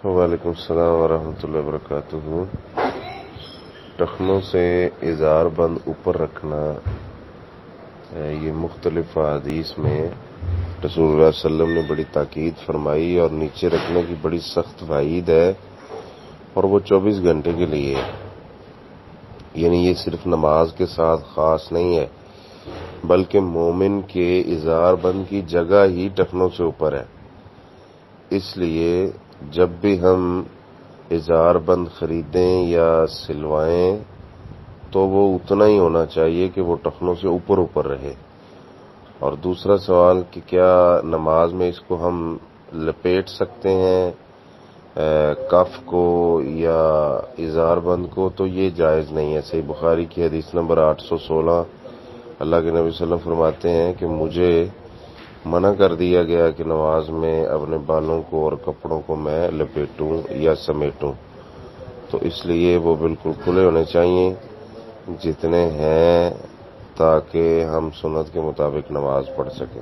وعلیکم السلام ورحمۃ اللہ وبرکاتہ۔ ٹخنوں سے ازار بند اوپر رکھنا، یہ مختلف احادیث میں رسول اللہ صلی اللہ علیہ وسلم نے بڑی تاکید فرمائی اور نیچے رکھنے کی بڑی سخت وعید ہے، اور وہ 24 گھنٹے کے لیے، یعنی یہ صرف نماز کے ساتھ خاص نہیں ہے، بلکہ مومن کے ازار بند کی جگہ ہی ٹخنوں سے اوپر ہے۔ اس لیے جب بھی ہم ازار بند خریدیں یا سلوائیں تو وہ اتنا ہی ہونا چاہیے کہ وہ ٹخنوں سے اوپر رہے۔ اور دوسرا سوال کہ کیا نماز میں اس کو ہم لپیٹ سکتے ہیں کف کو یا ازار بند کو؟ تو یہ جائز نہیں ہے۔ صحیح بخاری کی حدیث نمبر 816، اللہ کے نبی صلی اللہ علیہ وسلم فرماتے ہیں کہ مجھے منع کر دیا گیا کہ نماز میں اپنے بالوں کو اور کپڑوں کو میں لپیٹوں یا سمیٹوں، تو اس لیے وہ بالکل کھلے ہونے چاہیے جتنے ہیں، تاکہ ہم سنت کے مطابق نماز پڑھ سکیں۔